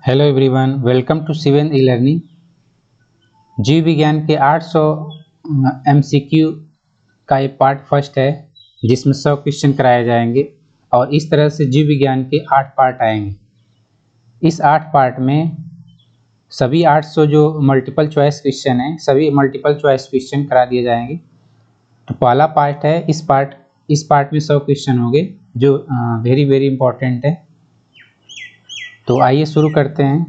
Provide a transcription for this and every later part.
Hello everyone, welcome to Sivan e learning. जीव विज्ञान के 800 एमसीक्यू का ये पार्ट फर्स्ट है, जिसमें 100 क्वेश्चन कराए जाएंगे और इस तरह से जीव विज्ञान के 8 पार्ट आएंगे। इस 8 पार्ट में सभी 800 जो मल्टीपल चॉइस क्वेश्चन हैं, सभी मल्टीपल चॉइस क्वेश्चन करा दिए जाएंगे। तो पहला पार्ट है, इस पार्ट में 100 क्वेश्चन होंगे जो वेरी वेरी इंपॉर्टेंट है। तो आइए शुरू करते हैं।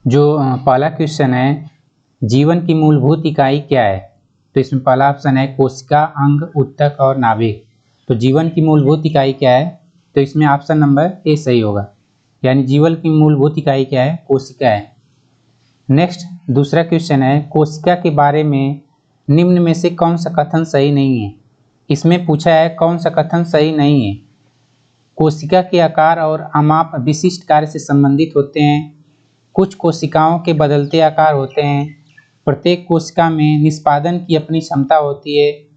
जो पहला क्वेश्चन है, जीवन की मूलभूत इकाई क्या है? तो इसमें पहला ऑप्शन है कोशिका, अंग, ऊतक और नाभिक। तो जीवन की मूलभूत इकाई क्या है? तो इसमें ऑप्शन नंबर ए सही होगा, यानी जीवन की मूलभूत इकाई क्या है? कोशिका है। नेक्स्ट दूसरा क्वेश्चन है, कोशिका के बारे में निम्न में से कौन सा कथन सही नहीं है? इसमें पूछा है कौन सा कथन सही नहीं है। कोशिका के आकार और अमाप विशिष्ट कार्य से संबंधित होते हैं। कुछ कोशिकाओं के बदलते आकार होते हैं। प्रत्येक कोशिका में निष्पादन की अपनी क्षमता होती है।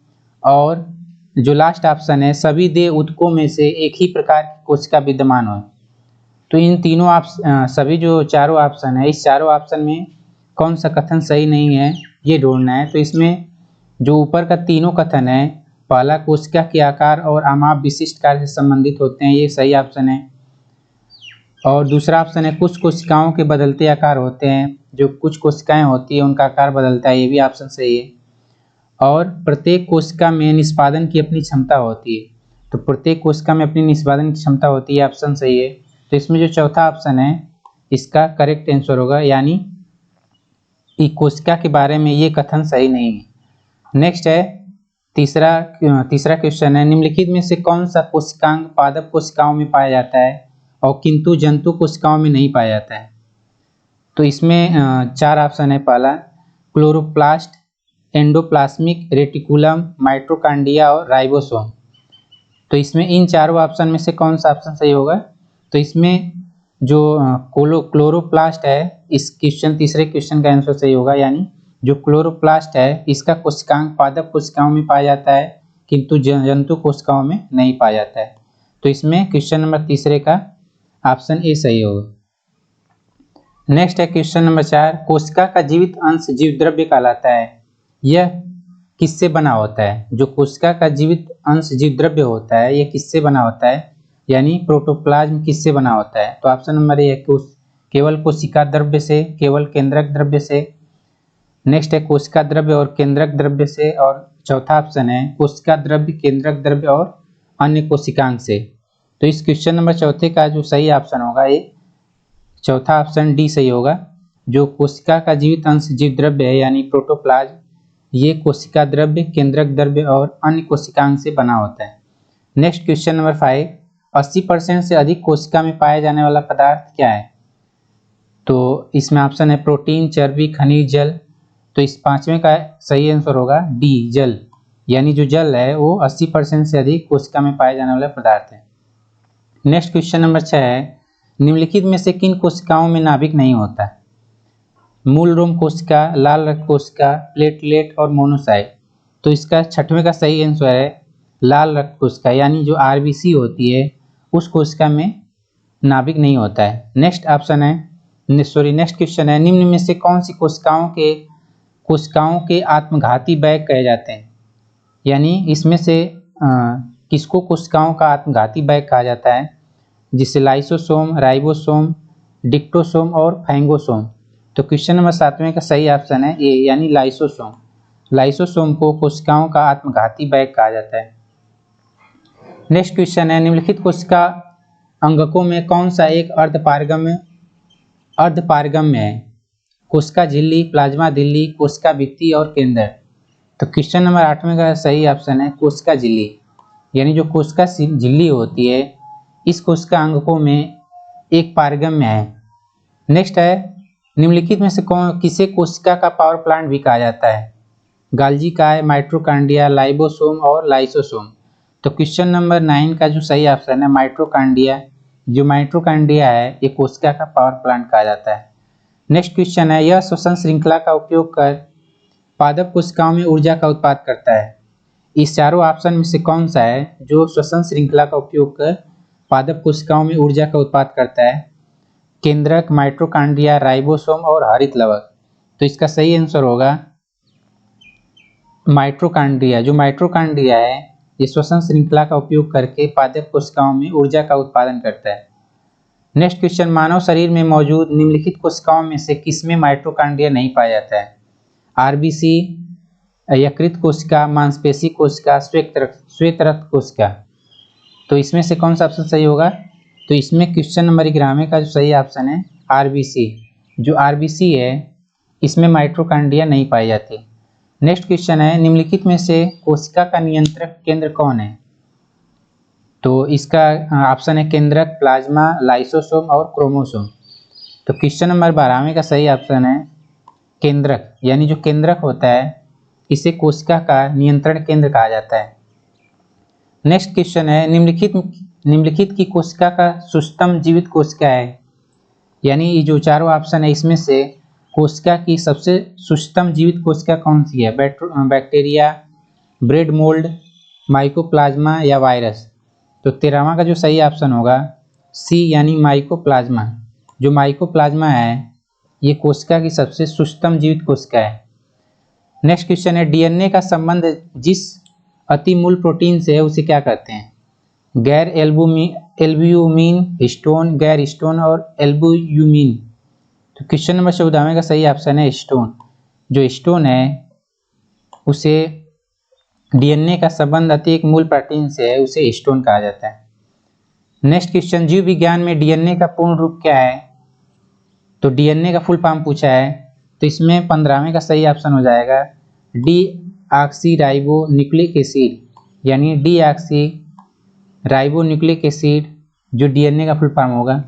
और जो लास्ट ऑप्शन है, सभी देह ऊतकों में से एक ही प्रकार की कोशिका विद्यमान हो। तो इन तीनों सभी जो चारों ऑप्शन है, इस चारों ऑप्शन में कौन सा कथन सही नहीं है ये ढूंढना है। तो इसमें जो ऊपर का तीनों कथन है, पहला कोशिका के आकार और अमाप विशिष्ट कार्य से संबंधित होते हैं, ये सही ऑप्शन है। और दूसरा ऑप्शन है कुछ कोशिकाओं के बदलते आकार होते हैं, जो कुछ कोशिकाएं होती है उनका आकार बदलता है, ये भी ऑप्शन सही है। और प्रत्येक कोशिका में निष्पादन की अपनी क्षमता होती है, तो प्रत्येक कोशिका में अपनी निष्पादन की क्षमता होती है, ऑप्शन सही है। तो इसमें जो चौथा ऑप्शन है इसका करेक्ट आंसर होगा, यानी कोशिका के बारे में ये कथन सही नहीं है। नेक्स्ट है तीसरा क्वेश्चन है, निम्नलिखित में से कौन सा कोशिकांग पादप कोशिकाओं में पाया जाता है और किंतु जंतु कोशिकाओं में नहीं पाया जाता है? तो इसमें 4 ऑप्शन है। पहला क्लोरोप्लास्ट, एंडोप्लाज्मिक रेटिकुलम, माइटोकॉन्ड्रिया और राइबोसोम। तो इसमें इन चारों ऑप्शन में से कौन सा ऑप्शन सही होगा? तो इसमें जो क्लोरोप्लास्ट है, इस तीसरे क्वेश्चन का आंसर सही होगा, यानी जो क्लोरोप्लास्ट है इसका कोशिकांग पादप कोशिकाओं में पाया जाता है, किंतु जंतु कोशिकाओं में नहीं पाया जाता है। तो इसमें क्वेश्चन नंबर तीसरे का ऑप्शन ए सही होगा। नेक्स्ट है क्वेश्चन नंबर 4, कोशिका का जीवित अंश जीव द्रव्य कहलाता है, यह किससे बना होता है? जो कोशिका का जीवित अंश जीव द्रव्य होता है, यह किससे बना होता है, यानी प्रोटोप्लाज्म किससे बना होता है? तो ऑप्शन नंबर ए है केवल कोशिका द्रव्य से, केवल केंद्रक द्रव्य से। नेक्स्ट है कोशिका द्रव्य और केंद्रक द्रव्य से। और चौथा ऑप्शन है कोशिका द्रव्य, केंद्रक द्रव्य और अन्य कोशिकांग से। तो इस क्वेश्चन नंबर चौथे का जो सही ऑप्शन होगा, ये चौथा ऑप्शन डी सही होगा। जो कोशिका का जीवित अंश जीव द्रव्य है, यानी प्रोटोप्लाज्म, ये कोशिका द्रव्य, केंद्रक द्रव्य और अन्य कोशिकांग से बना होता है। नेक्स्ट क्वेश्चन नंबर 5, 80% से अधिक कोशिका में पाया जाने वाला पदार्थ क्या है? तो इसमें ऑप्शन है प्रोटीन, चर्बी, खनिज, जल। तो इस पांचवें का सही आंसर होगा डी, जल, यानी जो जल है वो 80% से अधिक कोशिका में पाया जाने वाला पदार्थ है। नेक्स्ट क्वेश्चन नंबर 6 है, निम्नलिखित में से किन कोशिकाओं में नाभिक नहीं होता? मूल रोम कोशिका, लाल रक्त कोशिका, प्लेटलेट और मोनोसाइट। तो इसका छठवें का सही आंसर है लाल रक्त कोशिका, यानी जो आरबीसी होती है उस कोशिका में नाभिक नहीं होता है। नेक्स्ट क्वेश्चन है, निम्न में से कौन सी कोशिकाओं के आत्मघाती बैग कहे जाते हैं? यानी इसमें से किसको कोशिकाओं का आत्मघाती बैग कहा जाता है? जिसे लाइसोसोम, राइबोसोम, डिक्टोसोम और फैंगोसोम। तो क्वेश्चन नंबर 7वें का सही ऑप्शन है ए, यानी लाइसोसोम। लाइसोसोम को कोशिकाओं का आत्मघाती बैग कहा जाता है। नेक्स्ट क्वेश्चन है, निम्नलिखित कोशिका अंगकों में कौन सा एक अर्धपारगम्य है? कोशिका झिल्ली, प्लाज्मा झिल्ली, कोशिका भित्ति और केंद्र। तो क्वेश्चन नंबर 8वें का सही ऑप्शन है कोशिका झिल्ली, यानी जो कोशिका झिल्ली होती है इस कोशिका अंगकों में एक पारगम्य है। नेक्स्ट है, निम्नलिखित में से किसे कोशिका का पावर प्लांट भी कहा जाता है? गाल्जी काय, माइटोकॉन्ड्रिया, लाइबोसोम और लाइसोसोम। तो क्वेश्चन नंबर 9 का जो सही ऑप्शन है माइटोकॉन्ड्रिया। जो माइटोकॉन्ड्रिया है ये कोशिका का पावर प्लांट कहा जाता है। नेक्स्ट क्वेश्चन है, यह श्वसन श्रृंखला का उपयोग कर पादप कोशिकाओं में ऊर्जा का उत्पाद करता है। इस चारों ऑप्शन में से कौन सा है जो श्वसन श्रृंखला का उपयोग कर पादप कोशिकाओं में ऊर्जा का उत्पाद करता है? केंद्रक, माइटोकॉन्ड्रिया, राइबोसोम और हरित लवक। तो इसका सही आंसर होगा माइटोकॉन्ड्रिया। जो माइटोकॉन्ड्रिया है ये श्वसन श्रृंखला का उपयोग करके पादप कोशिकाओं में ऊर्जा का उत्पादन करता है। नेक्स्ट क्वेश्चन, मानव शरीर में मौजूद निम्नलिखित कोशिकाओं में से किसमें माइटोकॉन्ड्रिया नहीं पाया जाता है? आरबीसी, यकृत कोशिका, मांसपेशी कोशिका, श्वेत रक्त कोशिका। तो इसमें से कौन सा ऑप्शन सही होगा? तो इसमें क्वेश्चन नंबर 11 में का जो सही ऑप्शन है आरबीसी। जो आरबीसी है इसमें माइटोकॉन्ड्रिया नहीं पाई जाती। नेक्स्ट क्वेश्चन है, निम्नलिखित में से कोशिका का नियंत्रक केंद्र कौन है? तो इसका ऑप्शन है केंद्रक, प्लाज्मा, लाइसोसोम और क्रोमोसोम। तो क्वेश्चन नंबर 12 का सही ऑप्शन है केंद्रक, यानी जो केंद्रक होता है इसे कोशिका का नियंत्रण केंद्र कहा जाता है। नेक्स्ट क्वेश्चन है, निम्नलिखित की कोशिका का सुस्तम जीवित कोशिका है, यानी ये जो चारों ऑप्शन है इसमें से कोशिका की सबसे सुस्तम जीवित कोशिका कौन सी है? बैक्टीरिया, ब्रेड मोल्ड, माइकोप्लाज्मा या वायरस। तो 13वां का जो सही ऑप्शन होगा सी, यानी माइकोप्लाज्मा। जो माइकोप्लाज्मा है ये कोशिका की सबसे सुस्तम जीवित कोशिका है। नेक्स्ट क्वेश्चन है, डीएनए का संबंध जिस अतिमूल प्रोटीन से है उसे क्या कहते हैं? गैर एल्ब्यूमिन, हिस्टोन, गैर हिस्टोन और एल्ब्यूमिन। तो क्वेश्चन नंबर 14 का सही ऑप्शन है हिस्टोन। जो हिस्टोन है उसे डीएनए का संबंध अति एक मूल प्रोटीन से है, उसे हिस्टोन कहा जाता है। नेक्स्ट क्वेश्चन, जीव विज्ञान में डीएनए का पूर्ण रूप क्या है? तो डीएनए का फुल फॉर्म पूछा है, तो इसमें 15वें का सही ऑप्शन हो जाएगा डीऑक्सी राइबो न्यूक्लिक एसिड, यानी डीऑक्सी राइबो न्यूक्लिक एसिड जो डीएनए का फुल फॉर्म होगा।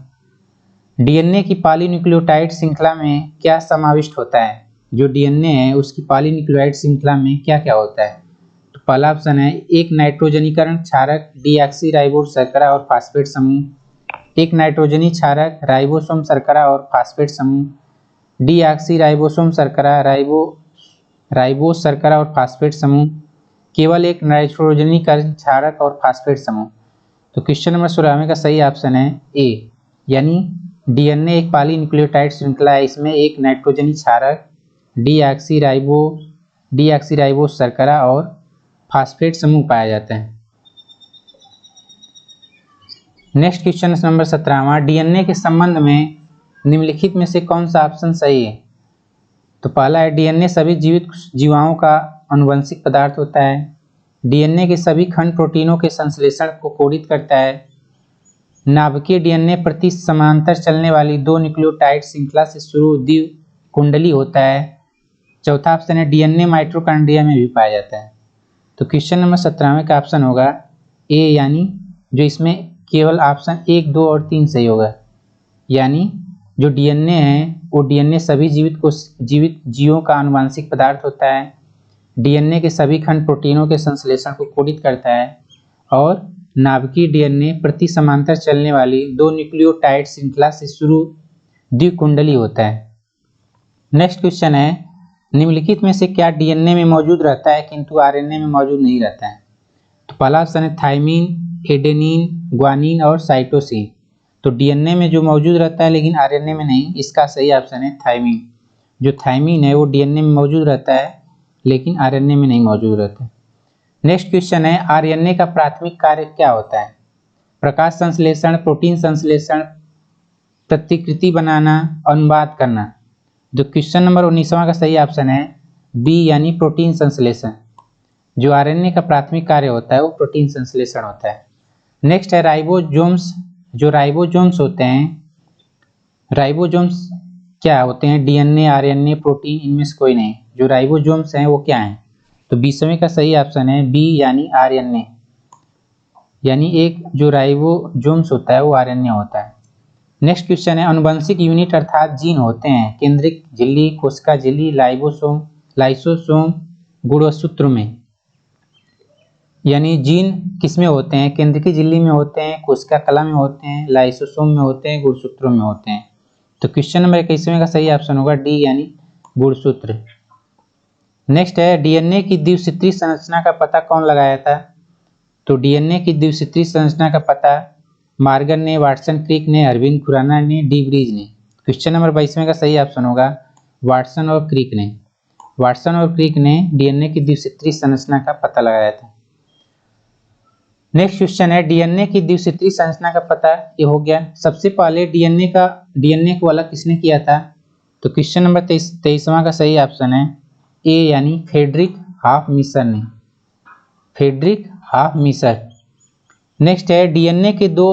डीएनए की पॉलीन्यूक्लियोटाइड श्रृंखला में क्या समाविष्ट होता है? जो डीएनए है उसकी पॉलीन्यूक्लियोटाइड श्रृंखला में क्या क्या होता है? तो पहला ऑप्शन है एक नाइट्रोजनीकरण क्षारक, डीऑक्सी राइबो शर्करा और फास्फेट समूह, एक नाइट्रोजनी क्षारक, राइबोसोम शर्करा और फास्फेट समूह, डीऑक्सी राइबोसोम शर्करा, राइबो शर्करा और फास्फेट समूह, केवल एक नाइट्रोजनीकरण क्षारक और फास्फेट समूह। तो क्वेश्चन नंबर 16 का सही ऑप्शन है ए, यानी डीएनए एक पॉलीन्यूक्लियोटाइड श्रृंखला है, इसमें एक नाइट्रोजनी क्षारक, डीऑक्सी राइबो शर्करा और फास्फेट समूह पाया जाता है। नेक्स्ट क्वेश्चन नंबर 17, डीएनए के संबंध में निम्नलिखित में से कौन सा ऑप्शन सही है? तो पहला है डीएनए सभी जीवित जीवाओं का आनुवंशिक पदार्थ होता है, डीएनए के सभी खंड प्रोटीनों के संश्लेषण को कोडित करता है, नाभिकीय डीएनए प्रति समांतर चलने वाली दो न्यूक्लियोटाइड श्रृंखला से शुरू द्विकुंडली होता है, चौथा ऑप्शन है डीएनए माइटोकॉन्ड्रिया में भी पाया जाता है। तो क्वेश्चन नंबर 17 का ऑप्शन होगा ए, यानी जो इसमें केवल ऑप्शन 1, 2 और 3 सही होगा, यानी जो डीएनए है वो डीएनए सभी जीवित जीवों का आनुवंशिक पदार्थ होता है, डीएनए के सभी खंड प्रोटीनों के संश्लेषण को कोडित करता है और नाभिकीय डीएनए प्रति समांतर चलने वाली दो न्यूक्लियोटाइड श्रृंखला से शुरू द्विकुंडली होता है। नेक्स्ट क्वेश्चन है, निम्नलिखित में से क्या डीएनए में मौजूद रहता है किंतु आरएनए में मौजूद नहीं रहता है? तो पहला ऑप्शन है थाइमिन, एडेनिन, ग्वानिन और साइटोसिन। तो डीएनए में जो मौजूद रहता है लेकिन आरएनए में नहीं, इसका सही ऑप्शन है थाइमिन। जो थाइमिन है वो डीएनए में मौजूद रहता है लेकिन आरएनए में नहीं मौजूद रहता है। नेक्स्ट क्वेश्चन है, आरएनए का प्राथमिक कार्य क्या होता है? प्रकाश संश्लेषण, प्रोटीन संश्लेषण, प्रतिकृति बनाना, अनुवाद करना। जो क्वेश्चन नंबर 19वां का सही ऑप्शन है बी, यानी प्रोटीन संश्लेषण। जो आरएनए का प्राथमिक कार्य होता है वो प्रोटीन संश्लेषण होता है। नेक्स्ट है राइबोसोम्स। जो राइबोसोम्स होते हैं, राइबोसोम्स क्या होते हैं? डीएनए, आरएनए, प्रोटीन, इनमें से कोई नहीं। जो राइबोसोम्स हैं वो क्या हैं? तो 20वें का सही ऑप्शन है बी, यानी आरएनए, यानी एक जो राइबोसोम्स होता है वो आरएनए होता है। नेक्स्ट क्वेश्चन है, अनुवंशिक यूनिट अर्थात जीन होते हैं केंद्रिक झिल्ली, कोशिका झिल्ली, लाइसोसोम, गुणसूत्र में। यानी जीन किसमें होते हैं? केंद्रिकी झिल्ली में होते हैं, कोशिका कला में होते हैं, लाइसोसोम में होते हैं, गुणसूत्रों में होते हैं। तो क्वेश्चन नंबर 21वें का सही ऑप्शन होगा डी, यानी गुणसूत्र। नेक्स्ट है डीएनए की द्विसूत्री संरचना का पता कौन लगाया था? तो डीएनए की द्विसूत्री संरचना का पता मार्गन ने, वाटसन क्रिक ने, अरविंद खुराना ने, डी ब्रीज ने। क्वेश्चन नंबर 22 का सही ऑप्शन होगा वाटसन और क्रिक ने। वाटसन और क्रिक ने डीएनए की द्विसूत्री संरचना का पता लगाया था। नेक्स्ट क्वेश्चन है डीएनए की द्विसूत्री संरचना का पता ये हो गया। सबसे पहले डीएनए को अलग किसने किया था? तो क्वेश्चन नंबर 23वां का सही ऑप्शन है ए यानी फ्रेडरिक हाफमिशर ने। फ्रेडरिक हाफमिशर। नेक्स्ट है डीएनए के दो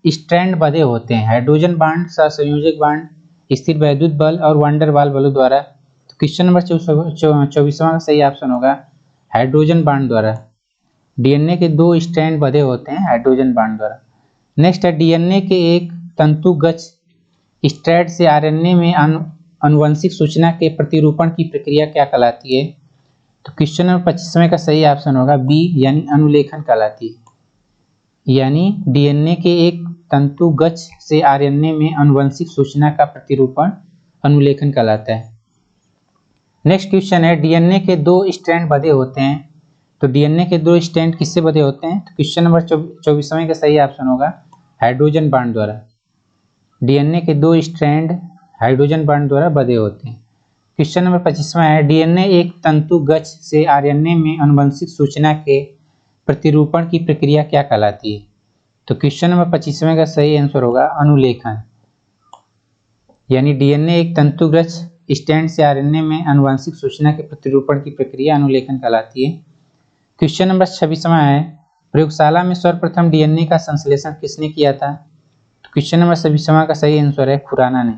स्ट्रैंड बंधे होते हैं, हाइड्रोजन बांड, सहसंयोजक बांड, स्थिर वैद्युत बल और वंडर वाल बलों द्वारा। तो क्वेश्चन नंबर 24वां का सही ऑप्शन होगा हाइड्रोजन बांड द्वारा। डीएनए के दो स्ट्रैंड बंधे होते हैं हाइड्रोजन बांड द्वारा। नेक्स्ट है डीएनए के एक तंतुगत स्ट्रैंड से आरएनए में आनुवंशिक सूचना के प्रतिरूपण की प्रक्रिया क्या कहलाती है? तो क्वेश्चन नंबर 25वें का सही ऑप्शन होगा बी यानी अनुलेखन कहलाती है। यानी डीएनए के एक तंतुगत से आरएनए में आनुवंशिक सूचना का प्रतिरूपण अनुलेखन कहलाता है। नेक्स्ट क्वेश्चन है डीएनए के दो स्ट्रैंड बंधे होते हैं, तो डीएनए के दो स्ट्रैंड किससे बंधे होते हैं? तो क्वेश्चन नंबर 24वें का सही ऑप्शन होगा हाइड्रोजन बांड द्वारा। डीएनए के दो स्ट्रैंड हाइड्रोजन बांड द्वारा बंधे होते हैं। क्वेश्चन नंबर 25वां है डीएनए एक तंतुगत से आरएनए में आनुवंशिक सूचना के प्रतिरूपण की प्रक्रिया क्या कहलाती है? तो क्वेश्चन नंबर 25वें का सही आंसर होगा अनुलेखन। यानी डीएनए एक तंतुगत स्ट्रैंड से आरएनए में आनुवंशिक सूचना के प्रतिरूपण की प्रक्रिया अनुलेखन कहलाती है। क्वेश्चन नंबर 26वां है प्रयोगशाला में सर्वप्रथम डीएनए का संश्लेषण किसने किया था? तो क्वेश्चन नंबर 26वां का सही आंसर है खुराना ने।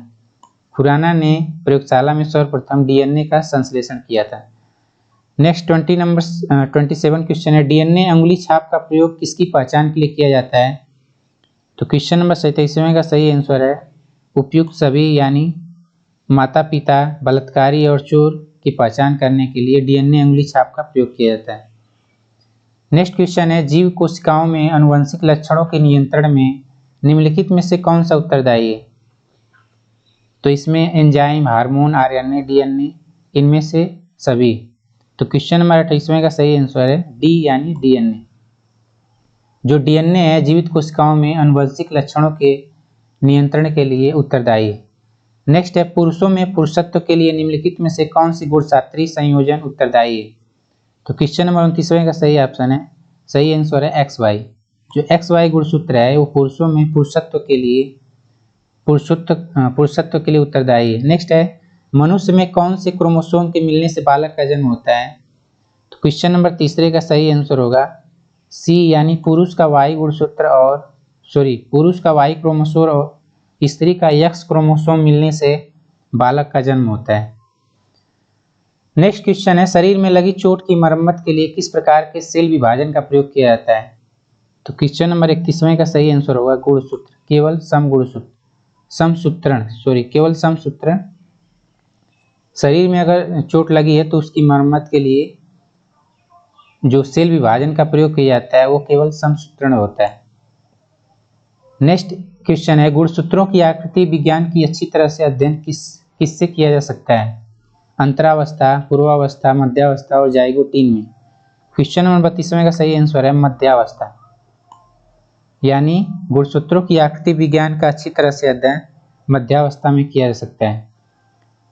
खुराना ने प्रयोगशाला में सर्वप्रथम डीएनए का संश्लेषण किया था। नेक्स्ट 27 क्वेश्चन है डीएनए अंगुली छाप का प्रयोग किसकी पहचान के लिए किया जाता है? तो क्वेश्चन नंबर 27वें का सही आंसर है उपयुक्त सभी यानी माता पिता, बलात्कारी और चोर की पहचान करने के लिए डीएनए अंगुली छाप का प्रयोग किया जाता है। नेक्स्ट क्वेश्चन है जीव कोशिकाओं में आनुवंशिक लक्षणों के नियंत्रण में निम्नलिखित में से कौन सा उत्तरदायी है? तो इसमें एंजाइम, हार्मोन, आरएनए, डीएनए, इनमें से सभी। तो क्वेश्चन नंबर 28वें का सही आंसर है डी यानी डीएनए। जो डीएनए है जीवित कोशिकाओं में आनुवंशिक लक्षणों के नियंत्रण के लिए उत्तरदायी है। नेक्स्ट है पुरुषों में पुरुषत्व के लिए निम्नलिखित में से कौन सी गुणसूत्रीय संयोजन उत्तरदायी है? तो क्वेश्चन नंबर 29वें का सही ऑप्शन है, सही आंसर है XY। जो XY गुणसूत्र है वो पुरुषों में पुरुषत्व के लिए उत्तरदायी है। नेक्स्ट है मनुष्य में कौन से क्रोमोसोम के मिलने से बालक का जन्म होता है? तो क्वेश्चन नंबर 3 का सही आंसर होगा सी यानी पुरुष का Y गुणसूत्र और पुरुष का Y क्रोमोसोम और स्त्री का X क्रोमोसोम मिलने से बालक का जन्म होता है। नेक्स्ट क्वेश्चन है शरीर में लगी चोट की मरम्मत के लिए किस प्रकार के सेल विभाजन का प्रयोग किया जाता है? तो क्वेश्चन नंबर 31वें का सही आंसर होगा गुणसूत्र, केवल समसूत्रण। शरीर में अगर चोट लगी है तो उसकी मरम्मत के लिए जो सेल विभाजन का प्रयोग किया जाता है वो केवल समसूत्रण होता है। नेक्स्ट क्वेश्चन है गुणसूत्रों की आकृति विज्ञान की अच्छी तरह से अध्ययन किससे किया जा सकता है? अंतरावस्था, पूर्वावस्था, मध्यावस्था और जाइगोटीन में। क्वेश्चन नंबर 32वें का सही आंसर है मध्यावस्था। यानी गुणसूत्रों की आकृति विज्ञान का अच्छी तरह से अध्ययन मध्यावस्था में किया जा सकता है।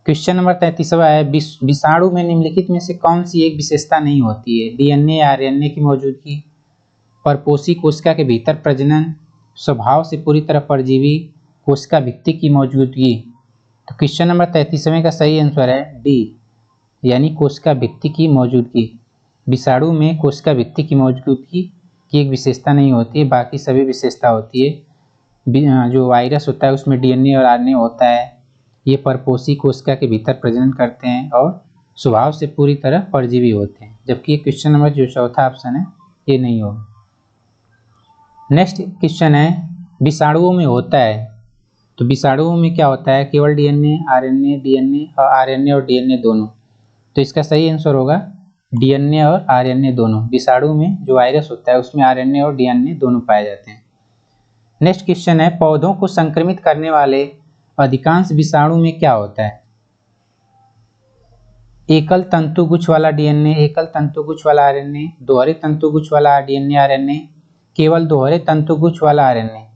क्वेश्चन नंबर 33वां है विषाणु में निम्नलिखित में से कौन सी एक विशेषता नहीं होती है? डीएनए या आरएनए की मौजूदगी, परपोषी कोशिका के भीतर प्रजनन, स्वभाव से पूरी तरह परजीवी, कोशिका भित्ति की मौजूदगी। तो क्वेश्चन नंबर 33वें का सही आंसर है डी यानी कोशिका भित्ति की मौजूदगी। विषाणु में कोशिका भित्ति की मौजूदगी की एक विशेषता नहीं होती है, बाकी सभी विशेषता होती है। जो वायरस होता है उसमें डीएनए और आरएनए होता है, ये परपोषी कोशिका के भीतर प्रजनन करते हैं और स्वभाव से पूरी तरह परजीवी होते हैं, जबकि ये क्वेश्चन नंबर जो चौथा ऑप्शन है ये नहीं होगा। नेक्स्ट क्वेश्चन है विषाणुओं में होता है, तो विषाणुओं में क्या होता है? केवल डीएनए, आरएनए और डीएनए दोनों। तो इसका सही आंसर होगा डीएनए और आरएनए दोनों। विषाणु में जो वायरस होता है उसमें आरएनए और डीएनए दोनों पाए जाते हैं। नेक्स्ट क्वेश्चन है पौधों को संक्रमित करने वाले अधिकांश विषाणु में क्या होता है? एकल तंतुगुच्छ वाला डीएनए, एकल तंतुगुच्छ वाला आरएनए, दोहरे तंतुगुच्छ वाला डीएनए आरएनए, केवल दोहरे तंतुगुच्छ वाला आरएनए।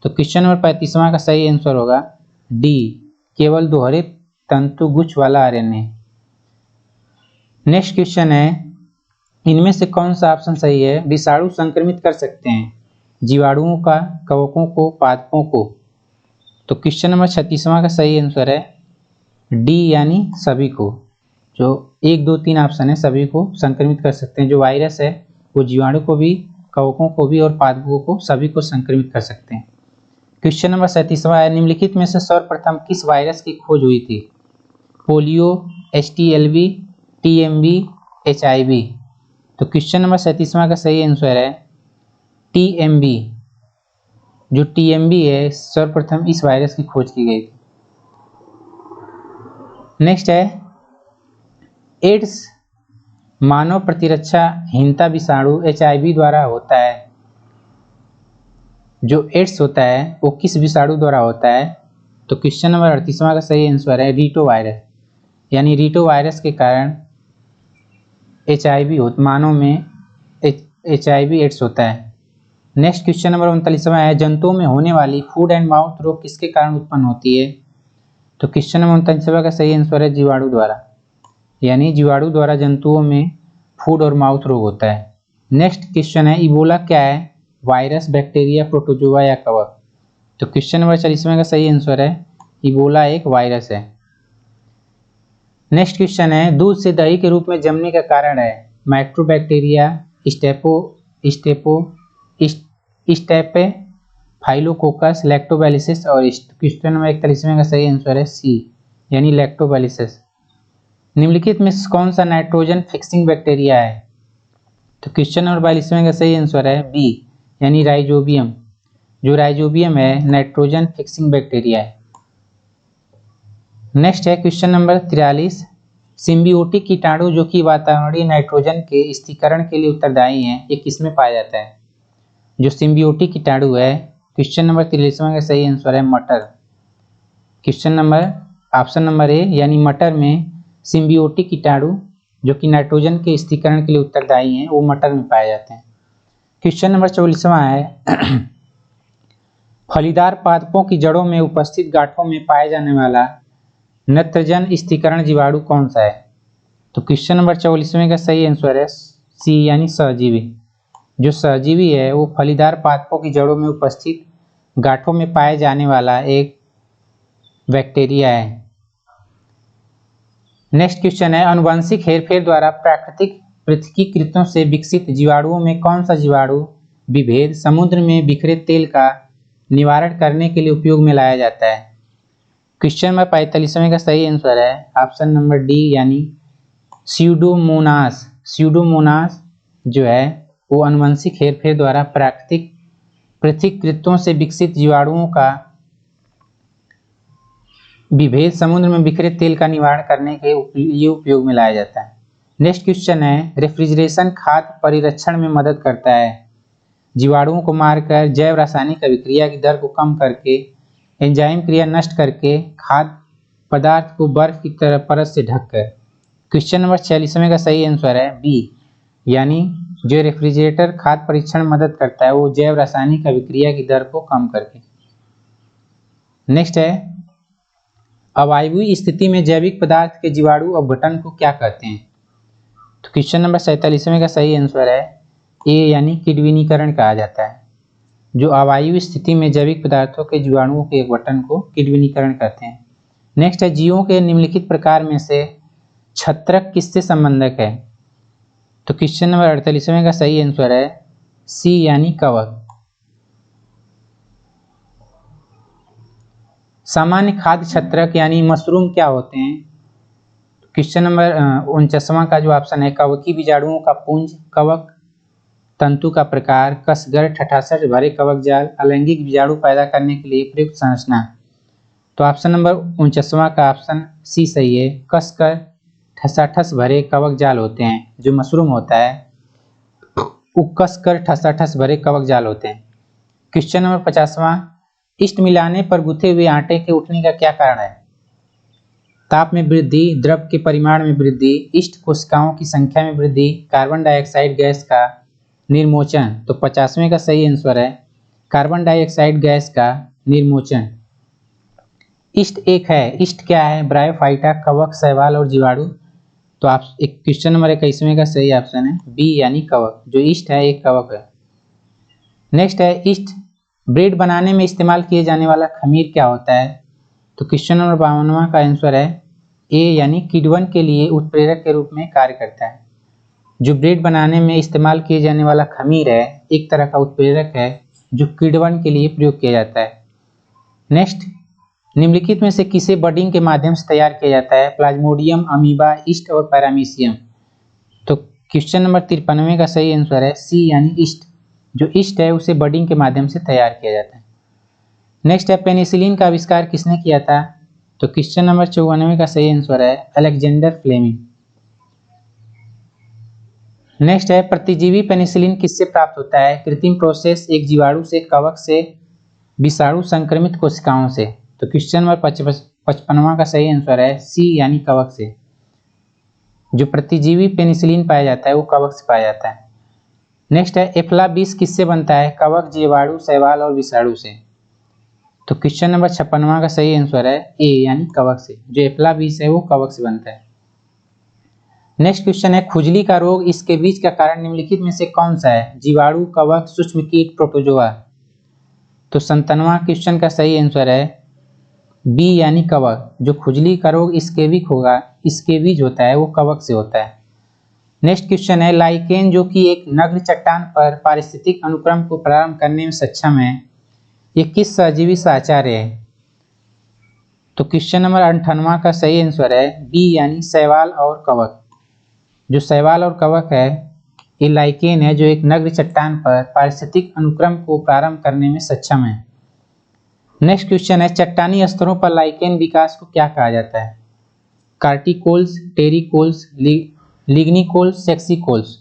तो क्वेश्चन नंबर 35वां का सही आंसर होगा डी, केवल दोहरे तंतुगुच्छ वाला आरएनए। नेक्स्ट क्वेश्चन है, इनमें से कौन सा ऑप्शन सही है? विषाणु संक्रमित कर सकते हैं जीवाणुओं का, कवकों को, पादपों को। तो क्वेश्चन नंबर 36वां का सही आंसर है डी, यानी सभी को। जो 1, 2, 3 ऑप्शन है, सभी को संक्रमित कर सकते हैं। जो वायरस है वो जीवाणु को भी, कवकों को भी और पादपों को, सभी को संक्रमित कर सकते हैं। क्वेश्चन नंबर 37वां है, निम्नलिखित में से सर्वप्रथम किस वायरस की खोज हुई थी? Polio, HTLV, TMV, HIV। तो क्वेश्चन नंबर 37वां का सही आंसर है TMV। जो TMV है, सर्वप्रथम इस वायरस की खोज की गई थी। नेक्स्ट है, एड्स मानव प्रतिरक्षाहीनता विषाणु HIV द्वारा होता है। जो एड्स होता है वो किस विषाणु द्वारा होता है? तो क्वेश्चन नंबर 38वां का सही आंसर है रीटो वायरस, यानी रीटो वायरस के कारण HIV मानव में HIV एड्स होता है। नेक्स्ट क्वेश्चन नंबर 39वां है, जंतुओं में होने वाली फूड एंड माउथ रोग किसके कारण उत्पन्न होती है? तो क्वेश्चन नंबर 39वां का सही आंसर है जीवाणु द्वारा, यानी जीवाणु द्वारा जंतुओं में फूड और माउथ रोग होता है। नेक्स्ट क्वेश्चन है, इबोला क्या है? वायरस, बैक्टीरिया, प्रोटोजोआ या कवक? तो क्वेश्चन नंबर 40वां का सही आंसर है इबोला एक वायरस है। नेक्स्ट क्वेश्चन है, दूध से दही के रूप में जमने का कारण है? माइक्रोबैक्टीरिया, स्टेफाइलोकोकस, लैक्टोबैसिलस और ईस्ट। क्वेश्चन नंबर 41वां का सही आंसर है सी, यानी लैक्टोबैसिलस। निम्नलिखित में कौन सा नाइट्रोजन फिक्सिंग बैक्टीरिया है? तो क्वेश्चन नंबर 42वां का सही आंसर है बी, यानी राइजोबियम। जो राइजोबियम है नाइट्रोजन फिक्सिंग बैक्टीरिया है। नेक्स्ट है क्वेश्चन नंबर 43, सिम्बियोटिक कीटाणु जो कि वातावरणीय नाइट्रोजन के स्थिरीकरण के लिए उत्तरदायी हैं, ये किसमें पाया जाता है? जो सिम्बियोटिक कीटाणु है, क्वेश्चन नंबर 43वां का सही आंसर है मटर। Question number option number A, यानी मटर में सिम्बियोटिक कीटाणु जो कि नाइट्रोजन के स्थिरीकरण के लिए उत्तरदायी हैं, वो मटर में पाए जाते हैं। क्वेश्चन नंबर 44वां है, फलीदार पादपों की जड़ों में उपस्थित गांठों में पाए जाने वाला नत्रजन स्थिरीकरण जीवाणु कौन सा है? तो क्वेश्चन नंबर 44वें का सही आंसर है सी, यानी सहजीवी। जो सहजीवी है वो फलीदार पादपों की जड़ों में उपस्थित गांठों में पाए जाने वाला एक बैक्टीरिया है। नेक्स्ट क्वेश्चन है, आनुवंशिक हेरफेर द्वारा प्राकृतिक पृथकीकृतों से विकसित जीवाणुओं में कौन सा जीवाणु विभेद समुद्र में बिखरे तेल का निवारण करने के लिए उपयोग में लाया जाता है? क्वेश्चन नंबर 45वें का सही आंसर है ऑप्शन नंबर डी, यानी स्यूडोमोनास। स्यूडोमोनास जो है वो आनुवंशिक हेरफेर द्वारा प्राकृतिक पृथकीकृतों से विकसित जीवाणुओं का विभेद समुद्र में बिखरे तेल का निवारण करने के लिए उपयोग में लाया जाता है। नेक्स्ट क्वेश्चन है, रेफ्रिजरेशन खाद्य परिरक्षण में मदद करता है। जीवाणुओं को मारकर जैव रासायनिक अभिक्रिया की दर को कम करके एंजाइम क्रिया नष्ट करके खाद्य पदार्थ को बर्फ की तरह परत से ढककर। क्वेश्चन नंबर 46वें का सही आंसर है बी, यानी जो रेफ्रिजरेटर खाद्य परीक्षण में मदद करता है वो जैव रासायनिक अभिक्रिया की दर को कम करके। नेक्स्ट है, अवायवीय स्थिति में जैविक पदार्थ के जीवाणु अपघटन को क्या कहते हैं? तो क्वेश्चन नंबर 47वें का सही आंसर है ए, यानी किण्विनीकरण कहा जाता है। जो अवायवीय स्थिति में जैविक पदार्थों के जीवाणुओं के अपघटन को किण्विनीकरण कहते हैं। नेक्स्ट है, जीवों के निम्नलिखित प्रकार में से छत्रक किससे संबंधक है? तो क्वेश्चन नंबर 48वें का सही आंसर है सी, यानी कवक। सामान्य खाद्य छत्रक यानी मशरूम क्या होते हैं? क्वेश्चन नंबर 49वां का जो ऑप्शन है कवकी बीजाणुओं का पुंज, कवक तंतु का प्रकार, कसगर ठठासठ भरे कवक जाल, अलैंगिक बीजाणु पैदा करने के लिए प्रयुक्त संरचना। तो ऑप्शन नंबर 49वां का ऑप्शन सी सही है, कसकर ठसाठस भरे कवक जाल होते हैं। जो मशरूम होता है वो कसकर ठसाठस भरे कवक जाल होते हैं। क्वेश्चन नंबर 50वां, इष्ट मिलाने पर गुथे हुए आटे के उठने का क्या कारण है? ताप में वृद्धि, द्रव के परिमाण में वृद्धि, इष्ट कोशिकाओं की संख्या में वृद्धि, कार्बन डाइऑक्साइड गैस का निर्मोचन। तो 50वें का सही आंसर है कार्बन डाइऑक्साइड गैस का निर्मोचन। इष्ट एक है, इष्ट क्या है? ब्रायोफाइटा, कवक, शैवाल और जीवाणु। तो आप एक क्वेश्चन नंबर 21वें का सही ऑप्शन है बी यानी कवक। जो इष्ट है एक कवक है। नेक्स्ट है इष्ट ब्रेड बनाने में इस्तेमाल किए जाने वाला खमीर क्या होता है? तो क्वेश्चन नंबर 52वां का आंसर है ए यानी किण्वन के लिए उत्प्रेरक के रूप में कार्य करता है। जो ब्रेड बनाने में इस्तेमाल किए जाने वाला खमीर है एक तरह का उत्प्रेरक है जो किण्वन के लिए प्रयोग किया जाता है। नेक्स्ट, निम्नलिखित में से किसे बडिंग के माध्यम से तैयार किया जाता है? प्लाज्मोडियम, अमीबा, ईस्ट और पैरामीशियम। तो क्वेश्चन नंबर 53वें का सही आंसर है सी यानी ईस्ट। जो ईस्ट है उसे बडिंग के माध्यम से तैयार किया जाता है। नेक्स्ट है पेनिसिलिन का आविष्कार किसने किया था? तो क्वेश्चन नंबर 94 का सही आंसर है अलेक्जेंडर फ्लेमिंग। नेक्स्ट है प्रतिजीवी पेनिसिलिन किससे प्राप्त होता है? कृत्रिम प्रोसेस, एक जीवाणु से, कवक से, विषाणु संक्रमित कोशिकाओं से। तो क्वेश्चन नंबर 55वां का सही आंसर है सी यानी कवक से। जो प्रतिजीवी पेनिसिलिन पाया जाता है वो कवक से पाया जाता है। नेक्स्ट है एफ्लाविस किससे बनता है? कवक, जीवाणु, शैवाल और विषाणु से। तो क्वेश्चन नंबर 56वां का सही आंसर है ए यानी कवक से। जो एफ्लाविस है वो कवक से बनता है। नेक्स्ट क्वेश्चन है खुजली का रोग इसके बीज का कारण निम्नलिखित में से कौन सा है? जीवाणु, कवक, सूक्ष्म कीट, प्रोटोजोआ। तो 57वां क्वेश्चन का सही आंसर है बी यानी कवक। जो खुजली का रोग स्केबिक होगा, स्केबीज होता है वो कवक से होता है। नेक्स्ट क्वेश्चन है लाइकेन जो कि एक नग्न चट्टान पर पारिस्थितिक अनुक्रम को प्रारंभ करने में सक्षम है, ये किस सजीवी साहचर्य है? तो क्वेश्चन नंबर 58वां का सही आंसर है बी यानी शैवाल और कवक। जो शैवाल और कवक है ये लाइकेन है जो एक नग्न चट्टान पर पारिस्थितिक अनुक्रम को प्रारंभ करने में सक्षम है। नेक्स्ट क्वेश्चन है चट्टानी स्तरों पर लाइकेन विकास को क्या कहा जाता है? कार्टिकोल्स, टेरिकोल्स, लिग्निकोल्स, सेक्सिकोल्स।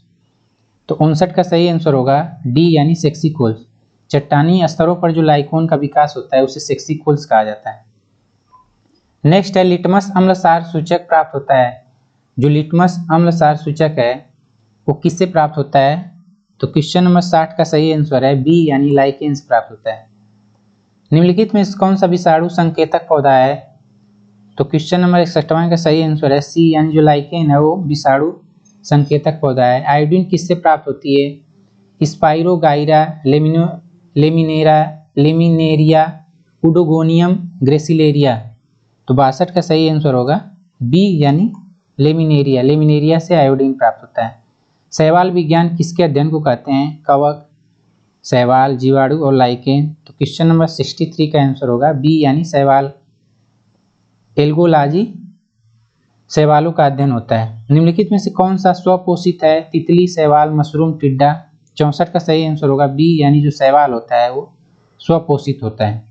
तो 59 का सही आंसर होगा डी यानी सेक्सिकोल्स। चट्टानी स्तरों पर जो लाइकोन का विकास होता है उसे सेक्सिकोल्स कहा जाता है। नेक्स्ट है लिटमस अम्ल सार सूचक प्राप्त होता है। जो लिटमस अम्ल सार सूचक है वो किससे प्राप्त होता है? तो क्वेश्चन नंबर 60 का सही आंसर है बी यानी लाइकेन से प्राप्त होता है। निम्नलिखित में कौन सा विषाणु संकेतक पौधा है? तो क्वेश्चन नंबर 61वां का सही आंसर है सी यानी जो लाइकेन है वो विषाणु संकेतक पौधा है। आयोडीन किससे प्राप्त होती है? Spirogyra, laminaria, oedogonium, gracilaria. तो 62 का सही आंसर होगा बी यानी लेमिनेरिया। लेमिनेरिया से आयोडीन प्राप्त होता है। शैवाल विज्ञान किसके अध्ययन को कहते हैं? कवक, शैवाल, जीवाणु और लाइकेन। तो क्वेश्चन नंबर 63 का आंसर होगा बी यानी शैवाल। एल्गोलॉजी शैवालों का अध्ययन होता है। निम्नलिखित में से कौन सा स्वपोषित है? तितली, शैवाल, मशरूम, टिड्डा। 64 का सही आंसर होगा बी यानी जो शैवाल होता है वो स्वपोषित होता है।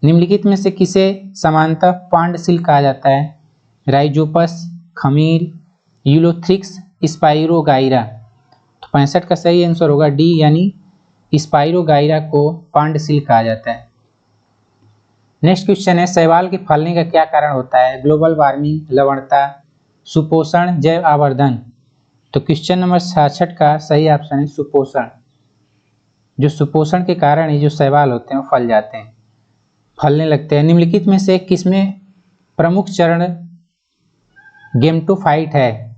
निम्नलिखित में से किसे समानतः पांडशिल कहा जाता है? राइजोपस, खमीर, यूलोथ्रिक्स, स्पाइरोगाइरा। तो 65 का सही आंसर होगा डी यानी स्पाइरोगाइरा को पांडशिल कहा जाता है। नेक्स्ट क्वेश्चन है शैवाल के फैलने का क्या कारण होता है? ग्लोबल वार्मिंग, लवणता, सुपोषण, जैव आवर्धन। तो क्वेश्चन नंबर 66 का सही ऑप्शन है सुपोषण। जो सुपोषण के कारण ही जो शैवाल होते हैं वो फल जाते हैं, फलने लगते हैं। निम्नलिखित में से किसमें प्रमुख चरण गेम्टोफाइट है?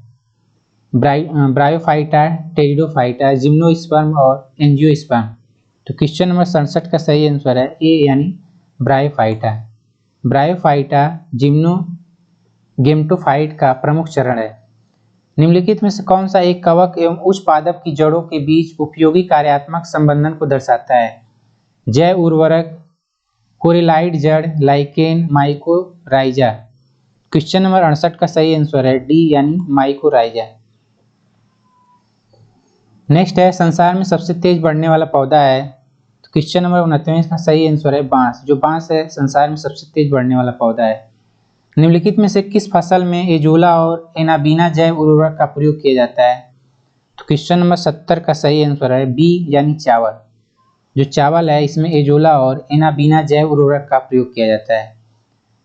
ब्रायोफाइटा, टेरिडोफाइटा, जिम्नोस्पर्म और एंजियोस्पर्म। तो क्वेश्चन नंबर 67 का सही आंसर है ए यानी ब्रायोफाइटा। ब्रायोफाइटा गेम्टोफाइट का प्रमुख चरण है। निम्नलिखित में से कौन सा एक कवक एवं उच्च पादप की जड़ों के बीच उपयोगी कार्यात्मक संबंधन को दर्शाता है? जैव उर्वरक, कोरिलाइड जड़, लाइकेन, माइकोराइजा। क्वेश्चन नंबर 68 का सही आंसर है डी यानी माइकोराइजा। नेक्स्ट है संसार में सबसे तेज बढ़ने वाला पौधा है। तो क्वेश्चन नंबर 29 का सही आंसर है बांस। जो बांस है संसार में सबसे तेज बढ़ने वाला पौधा है। निम्नलिखित में से किस फसल में एजोला और एनाबीना जैव उर्वरक का प्रयोग किया जाता है? तो क्वेश्चन नंबर 70 का सही आंसर है बी यानी चावल। जो चावल है इसमें एजोला और एनाबीना जैव उर्वरक का प्रयोग किया जाता है।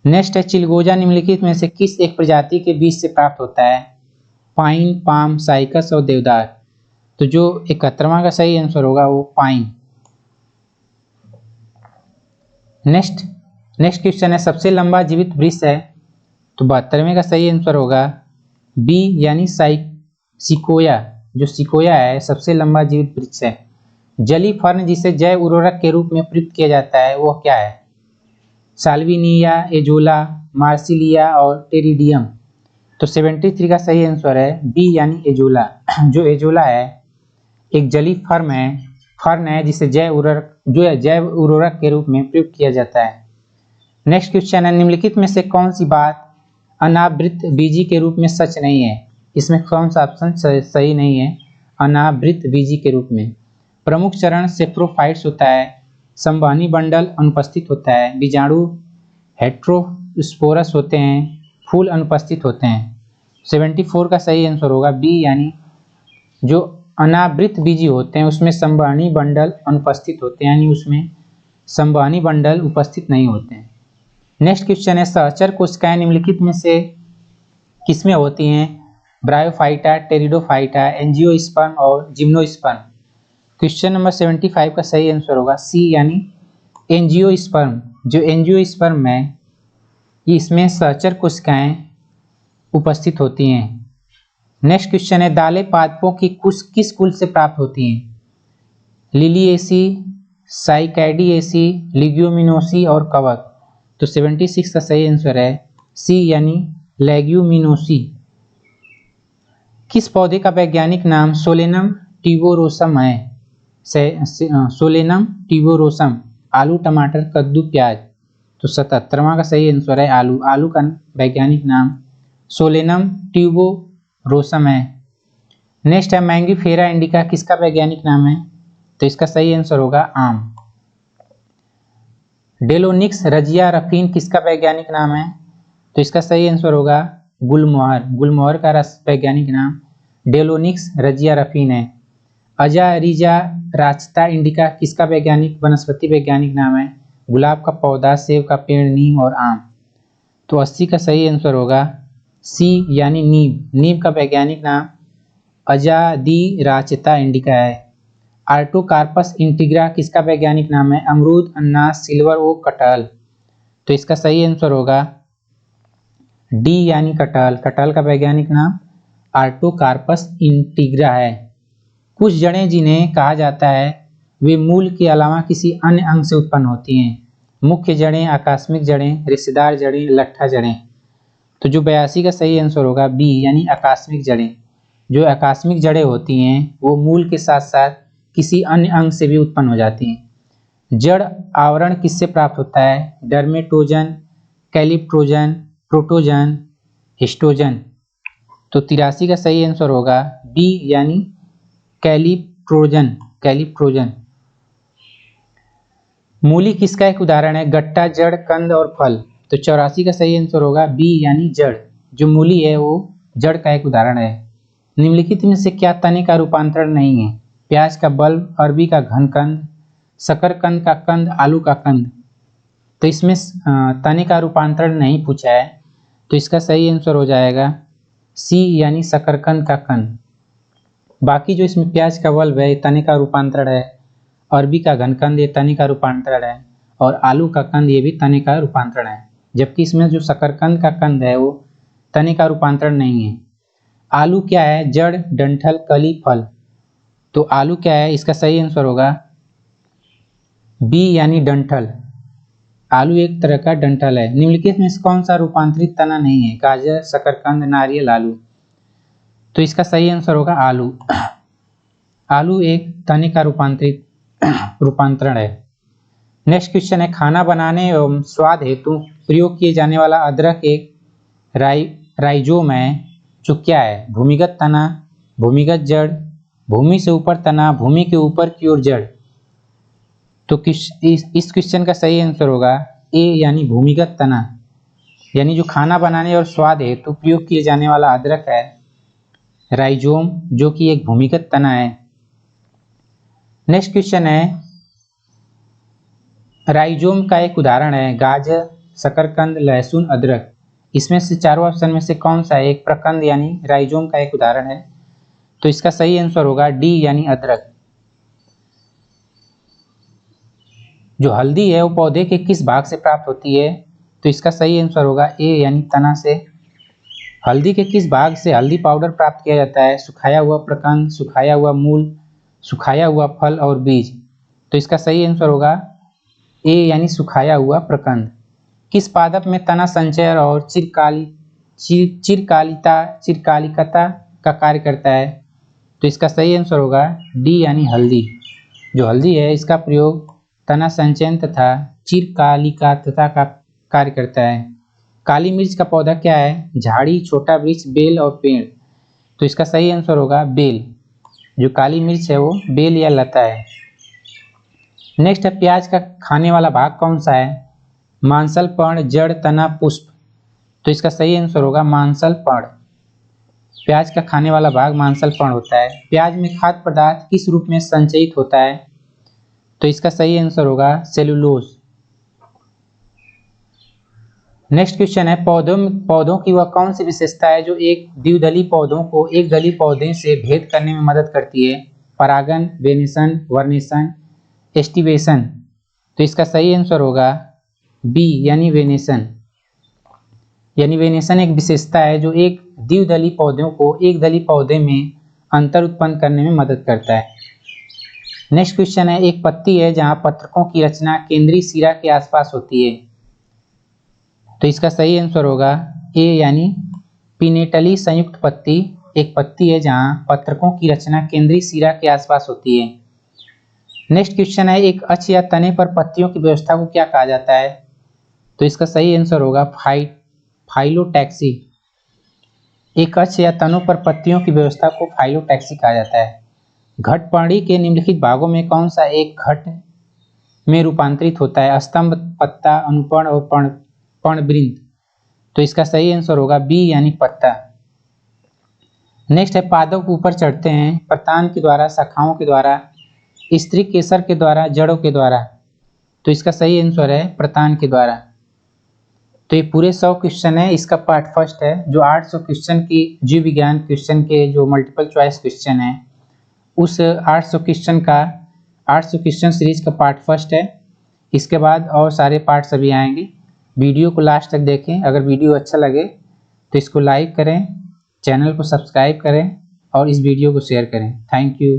नेक्स्ट है चिलगोजा निम्नलिखित में से किस एक प्रजाति के बीज से प्राप्त होता है? पाइन, पाम, साइकस और देवदार। तो जो 71वां का सही आंसर होगा वो पाइन। नेक्स्ट क्वेश्चन है सबसे लंबा जीवित वृक्ष है, तो 72वें का सही आंसर होगा बी यानी सिकोया। जो सिकोया है सबसे लंबा जीवित वृक्ष है। जली फर्न जिसे जैव उर्वरक के रूप में प्रयुक्त किया जाता है वो क्या है? साल्विनिया, एजोला, मार्सिलिया और टेरिडियम। तो 73 का सही आंसर है बी यानी एजोला। जो एजोला है एक जली फर्न है जिसे जैव उर्वरक के रूप में प्रयुक्त किया जाता है। नेक्स्ट क्वेश्चन है निम्नलिखित में से कौन सी बात अनावृत बीजी के रूप में सच नहीं है? इसमें कौन सा ऑप्शन सही नहीं है? अनावृत बीजी के रूप में प्रमुख चरण सेप्रोफाइट्स होता है, संवहनी बंडल अनुपस्थित होता है, बीजाणु हेट्रोस्पोरस होते हैं, फूल अनुपस्थित होते हैं। 74 का सही आंसर होगा बी यानी जो अनावृत बीजी होते हैं उसमें संवहनी बंडल अनुपस्थित होते हैं, यानी उसमें संवहनी बंडल उपस्थित नहीं होते हैं। नेक्स्ट क्वेश्चन है सहचर कोशिकाएं निम्नलिखित में से किसमें होती हैं? ब्रायोफाइटा, टेरिडोफाइटा, एंजियोस्पर्म और जिम्नोस्पर्म। क्वेश्चन नंबर 75 का सही आंसर होगा सी यानी एंजियोस्पर्म। जो एंजियोस्पर्म है इसमें सहचर कोशिकाएं उपस्थित होती हैं। नेक्स्ट क्वेश्चन है दालें पादपों की किस कुल से प्राप्त होती हैं? लिलिएसी, साइकैडिएसी, लिग्यूमिनोसी और कवक। तो 76 का सही आंसर है सी यानी लेग्यूमिनोसी। किस पौधे का वैज्ञानिक नाम सोलेनम ट्यूबरोसम है? Solanum tuberosum. आलू, टमाटर, कद्दू, प्याज। तो 77वां का सही आंसर है आलू। आलू का वैज्ञानिक नाम सोलेनम ट्यूबरोसम है। नेक्स्ट है मैंगीफेरा इंडिका किसका वैज्ञानिक नाम है? तो इसका सही आंसर होगा आम। डेलोनिक्स रजिया रफीन किसका वैज्ञानिक नाम है? तो इसका सही आंसर होगा गुलमोहर। गुलमोहर का वैज्ञानिक नाम डेलोनिक्स रजिया रफीन है। अजारिजा राचता इंडिका किसका वनस्पति वैज्ञानिक नाम है? गुलाब का पौधा, सेब का पेड़, नीम और आम। तो 80 का सही आंसर होगा सी यानी नीम। नीम का वैज्ञानिक नाम अजादिराचता इंडिका है। आर्टोकार्पस इंटीग्रा किसका वैज्ञानिक नाम है? अमरूद, अनानास, सिल्वर ओक, कटहल। तो इसका सही आंसर होगा डी यानी कटहल। कटहल का वैज्ञानिक नाम आर्टोकार्पस इंटीग्रा है। कुछ जड़ें जिन्हें कहा जाता है वे मूल के अलावा किसी अन्य अंग से उत्पन्न होती हैं। मुख्य जड़ें, आकस्मिक जड़ें, रिश्तेदार जड़ें, लट्ठा जड़ें। तो जो 82 का सही आंसर होगा बी यानी आकस्मिक जड़ें। जो आकस्मिक जड़ें होती हैं वो मूल के साथ साथ किसी अन्य अंग से भी उत्पन्न हो जाती हैं। जड़ आवरण किससे प्राप्त होता है? Dermatogen, कैलिप्टोजन, प्रोटोजन, histogen. तो 83 का सही आंसर होगा बी यानी कैलिप्टोजन। मूली किसका एक उदाहरण है? गट्टा, जड़, कंद और फल। तो 84 का सही आंसर होगा बी यानी जड़। जो मूली है वो जड़ का एक उदाहरण है। निम्नलिखित में से क्या तने का रूपांतरण नहीं है? प्याज का बल्ब, अरबी का घन कंद, शकरकंद का कंद, आलू का कंद। तो इसमें तने का रूपांतरण नहीं पूछा है, तो इसका सही आंसर हो जाएगा सी यानी शकरकंद का कंद। बाकी जो इसमें प्याज का बल्ब है तने का रूपांतरण है, अरबी का घनकंद ये तने का रूपांतरण है और आलू का कंद ये भी तने का रूपांतरण है। जबकि इसमें जो शकरकंद का कंद है वो तने का रूपांतरण नहीं है। आलू क्या है? जड़, डंठल, कली, फल। तो आलू क्या है? इसका सही आंसर होगा बी यानी डंठल। आलू एक तरह का डंठल है। निम्नलिखित में कौन सा रूपांतरित तना नहीं है? गाजर, शकरकंद, नारियल, आलू। तो इसका सही आंसर होगा आलू। आलू एक तने का रूपांतरण है। नेक्स्ट क्वेश्चन है खाना बनाने एवं स्वाद हेतु प्रयोग किए जाने वाला अदरक एक राइजोम है जो क्या है? भूमिगत तना, भूमिगत जड़, भूमि से ऊपर तना, भूमि के ऊपर की ओर जड़। तो इस क्वेश्चन का सही आंसर होगा ए यानी भूमिगत तना। यानी जो खाना बनाने और स्वाद हेतु प्रयोग किए जाने वाला अदरक है राइजोम जो कि एक भूमिगत तना है। नेक्स्ट क्वेश्चन है राइजोम का एक उदाहरण है गाजर, शकरकंद, लहसुन, अदरक। इसमें से चारों ऑप्शन में से कौन सा एक प्रकंद यानी राइजोम का एक उदाहरण है? तो इसका सही आंसर होगा डी यानी अदरक। जो हल्दी है वो पौधे के किस भाग से प्राप्त होती है? तो इसका सही आंसर होगा ए यानी तना से। हल्दी के किस भाग से हल्दी पाउडर प्राप्त किया जाता है? सुखाया हुआ प्रकंद, सुखाया हुआ मूल, सुखाया हुआ फल और बीज। तो इसका सही आंसर होगा ए यानी सुखाया हुआ प्रकंद। किस पादप में तना संचय और चिरकालिकता का कार्य करता है? तो इसका सही आंसर होगा डी यानी हल्दी। जो हल्दी है इसका प्रयोग तना संचयन तथा चिरकालिकता का कार्य करता है। काली मिर्च का पौधा क्या है? झाड़ी, छोटा वृक्ष, बेल और पेड़। तो इसका सही आंसर होगा बेल। जो काली मिर्च है वो बेल या लता है। नेक्स्ट है प्याज का खाने वाला भाग कौन सा है? मांसल, पर्ण, जड़, तना, पुष्प। तो इसका सही आंसर होगा मांसल पर्ण। प्याज का खाने वाला भाग मांसल पर्ण होता है। प्याज में खाद्य पदार्थ किस रूप में संचयित होता है? तो इसका सही आंसर होगा सेलुलोज। नेक्स्ट क्वेश्चन है पौधों की वह कौन सी विशेषता है जो एक द्विदलीय पौधों को एक दलीय पौधे से भेद करने में मदद करती है? परागण, वेनेशन, वर्नेशन, एस्टिवेशन। तो इसका सही आंसर होगा बी यानी वेनेशन। यानी वेनेशन एक विशेषता है जो एक द्विदलीय पौधों को एक दलीय पौधे में अंतर उत्पन्न करने में मदद करता है। नेक्स्ट क्वेश्चन है एक पत्ती है जहां पत्रकों की रचना केंद्रीय सिरा के आसपास होती है। तो इसका सही आंसर होगा ए यानी पिनेटली संयुक्त पत्ती एक पत्ती है जहां पत्रकों की रचना केंद्रीय सिरा के आसपास होती है। नेक्स्ट क्वेश्चन है एक अक्ष या तने पर पत्तियों की व्यवस्था को क्या कहा जाता है? तो इसका सही आंसर होगा फाइलोटैक्सी। एक अक्ष या तनों पर पत्तियों की व्यवस्था को फाइलोटैक्सी कहा जाता है। घटपर्णी के निम्नलिखित भागों में कौन सा एक घट में रूपांतरित होता है? स्तंभ, पत्ता, अनुपर्ण और पर्णवृंत। तो इसका सही आंसर होगा बी यानी पत्ता। नेक्स्ट है पादप ऊपर चढ़ते हैं प्रतान के द्वारा, शाखाओं के द्वारा, स्त्री केसर के द्वारा, जड़ों के द्वारा। तो इसका सही आंसर है प्रतान के द्वारा। तो ये पूरे 100 क्वेश्चन है। इसका पार्ट फर्स्ट है जो 800 क्वेश्चन की जीव विज्ञान क्वेश्चन के जो मल्टीपल चॉइस क्वेश्चन है उस 800 क्वेश्चन सीरीज का पार्ट फर्स्ट है। इसके बाद और सारे पार्ट सभी आएंगे। वीडियो को लास्ट तक देखें। अगर वीडियो अच्छा लगे तो इसको लाइक करें, चैनल को सब्सक्राइब करें और इस वीडियो को शेयर करें। Thank you.